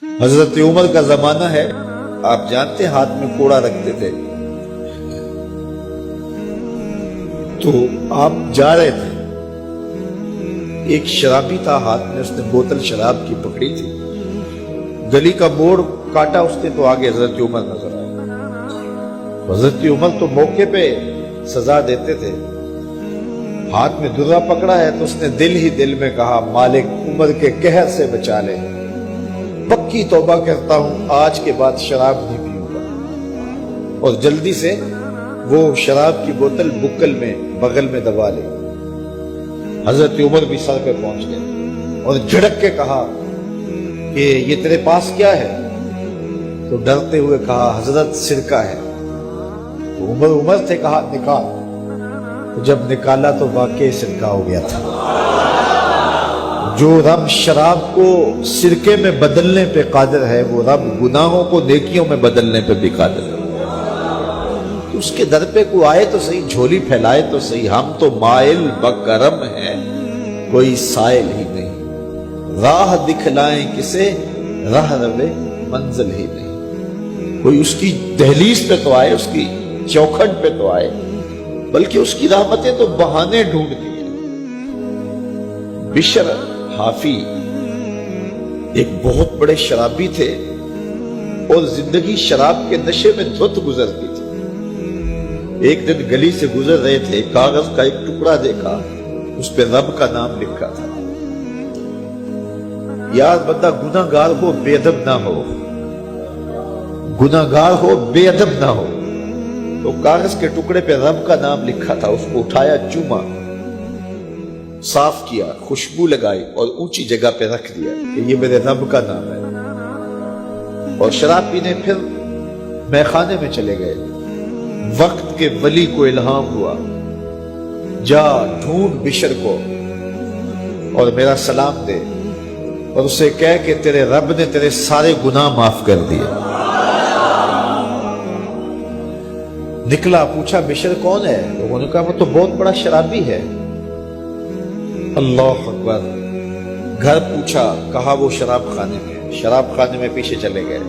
حضرت عمر کا زمانہ ہے، آپ جانتے ہاتھ میں کوڑا رکھتے تھے، تو آپ جا رہے تھے، ایک شرابی تھا ہاتھ میں، اس نے بوتل شراب کی پکڑی تھی، گلی کا موڑ کاٹا اس نے تو آگے حضرت عمر نظر آئے۔ حضرت عمر تو موقع پہ سزا دیتے تھے، ہاتھ میں درہ پکڑا ہے تو اس نے دل ہی دل میں کہا مالک عمر کے قہر سے بچا لے، پکی توبہ کرتا ہوں آج کے بعد شراب نہیں پیوں گا، اور جلدی سے وہ شراب کی بوتل بکل میں بغل میں دبا لی۔ حضرت عمر بھی سر پہ پہنچ گئے اور جھڑک کے کہا کہ یہ تیرے پاس کیا ہے؟ تو ڈرتے ہوئے کہا حضرت سرکہ ہے۔ تو عمر تھے، کہا نکال۔ تو جب نکالا تو واقعی سرکہ ہو گیا تھا۔ جو رب شراب کو سرکے میں بدلنے پہ قادر ہے، وہ رب گناہوں کو نیکیوں میں بدلنے پہ بھی قادر ہے۔ اس کے در پہ کوئی آئے تو صحیح، جھولی پھیلائے تو صحیح، ہم تو مائل بکرم ہیں، کوئی سائل ہی نہیں، راہ دکھلائیں کسے، راہ روے منزل ہی نہیں۔ کوئی اس کی دہلیز پہ تو آئے، اس کی چوکھٹ پہ تو آئے، بلکہ اس کی رحمتیں تو بہانے ڈھونڈتی ہیں۔ بشر حافی ایک بہت بڑے شرابی تھے اور زندگی شراب کے نشے میں دھت گزرتی تھی۔ ایک دن گلی سے گزر رہے تھے، کاغذ کا ایک ٹکڑا دیکھا، اس پہ رب کا نام لکھا تھا۔ یار بندہ گناہ گار ہو بے ادب نہ ہو، گناہ گار ہو بے ادب نہ ہو۔ تو کاغذ کے ٹکڑے پہ رب کا نام لکھا تھا، اس کو اٹھایا، چوما، صاف کیا، خوشبو لگائی اور اونچی جگہ پہ رکھ دیا کہ یہ میرے رب کا نام ہے، اور شراب پینے پھر میخانے میں چلے گئے۔ وقت کے ولی کو الہام ہوا، جا ڈھونڈ بشر کو اور میرا سلام دے، اور اسے کہہ کہ تیرے رب نے تیرے سارے گناہ معاف کر دیے۔ نکلا، پوچھا بشر کون ہے؟ لوگوں نے کہا وہ تو بہت بڑا شرابی ہے۔ اللہ اکبر۔ گھر پوچھا، کہا وہ شراب خانے میں۔ شراب خانے میں پیچھے چلے گئے۔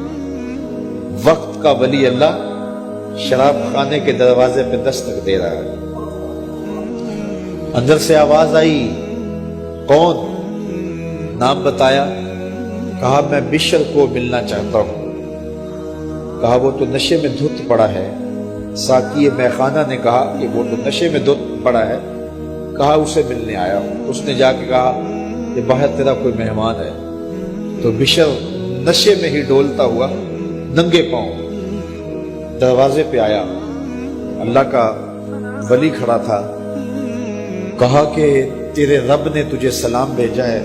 وقت کا ولی اللہ شراب خانے کے دروازے پہ دستک دے رہا ہے۔ اندر سے آواز آئی، کون؟ نام بتایا، کہا میں بشر کو ملنا چاہتا ہوں۔ کہا وہ تو نشے میں دھت پڑا ہے۔ ساقی میخانہ نے کہا کہ وہ تو نشے میں دھت پڑا ہے، کہا اسے ملنے آیا ہوں۔ اس نے جا کے کہا کہ باہر تیرا کوئی مہمان ہے۔ تو بشر نشے میں ہی ڈولتا ہوا ننگے پاؤں دروازے پہ آیا۔ اللہ کا ولی کھڑا تھا، کہا کہ تیرے رب نے تجھے سلام بھیجا ہے،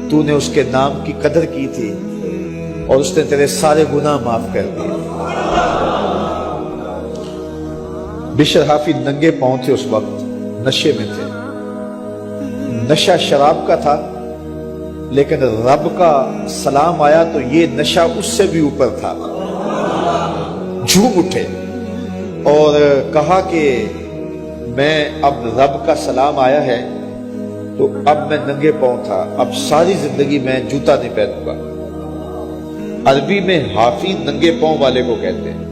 تو نے اس کے نام کی قدر کی تھی اور اس نے تیرے سارے گناہ معاف کر دیے۔ بشر حافی ننگے پاؤں تھے، اس وقت نشے میں تھے۔ نشہ شراب کا تھا، لیکن رب کا سلام آیا تو یہ نشہ اس سے بھی اوپر تھا۔ جھوم اٹھے اور کہا کہ میں اب رب کا سلام آیا ہے تو اب میں ننگے پاؤں تھا، اب ساری زندگی میں جوتا نہیں پہنوں گا۔ عربی میں حافی ننگے پاؤں والے کو کہتے ہیں،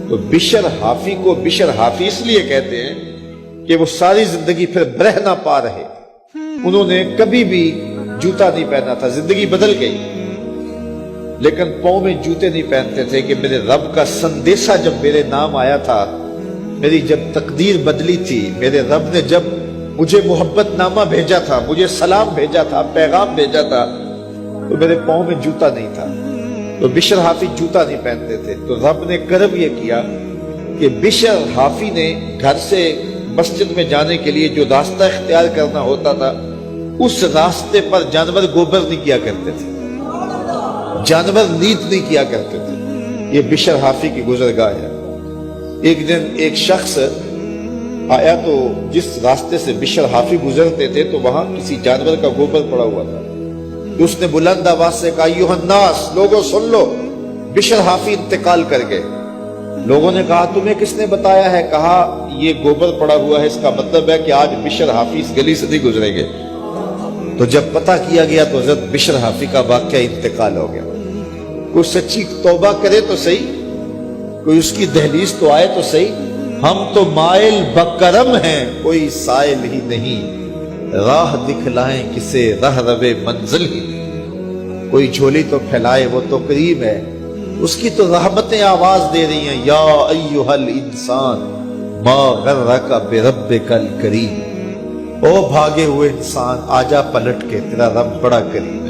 تو بشر حافی کو بشر حافی اس لیے کہتے ہیں کہ وہ ساری زندگی پھر برہنہ پا رہے، انہوں نے کبھی بھی جوتا نہیں پہنا تھا، زندگی بدل گئی، لیکن پاؤں میں جوتے نہیں پہنتے تھے کہ میرے رب کا سندیسہ جب میرے نام آیا تھا، میری جب تقدیر بدلی تھی، میرے رب نے جب مجھے محبت نامہ بھیجا تھا، مجھے سلام بھیجا تھا، پیغام بھیجا تھا، تو میرے پاؤں میں جوتا نہیں تھا۔ تو بشر حافی جوتا نہیں پہنتے تھے، تو رب نے کرم یہ کیا کہ بشر حافی نے گھر سے مسجد میں جانے کے لیے جو راستہ اختیار کرنا ہوتا تھا، اس راستے پر جانور گوبر نہیں کیا کرتے تھے، جانور نیت نہیں کیا کرتے تھے۔ یہ بشر حافی کی گزرگاہ ہے۔ ایک دن ایک شخص آیا تو جس راستے سے بشر حافی گزرتے تھے تو وہاں کسی جانور کا گوبر پڑا ہوا تھا، تو اس نے بلند آواز سے کہا ایھا الناس، لوگوں سن لو، بشر حافی انتقال کر گئے۔ لوگوں نے کہا تمہیں کس نے بتایا ہے؟ کہا یہ گوبر پڑا ہوا ہے، اس کا مطلب ہے کہ آج بشر حافی اس گلی سے نہیں گزریں گے۔ تو جب پتہ کیا گیا تو حضرت بشر حافی کا واقعہ انتقال ہو گیا. کوئی سچی توبہ کرے تو صحیح, کوئی اس کی دہلیز تو آئے تو صحیح. ہم تو مائل بکرم ہیں, کوئی سائل ہی نہیں, راہ دکھلائیں کسے رہ روے منزل ہی نہیں. کوئی جھولی تو پھیلائے وہ تو قریب ہے, اس کی تو رحمتیں آواز دے رہی ہیں, یا ایھا الانسان ما غرک بربک الکریم. او بھاگے ہوئے انسان, آجا پلٹ کے, تیرا رب بڑا کریم.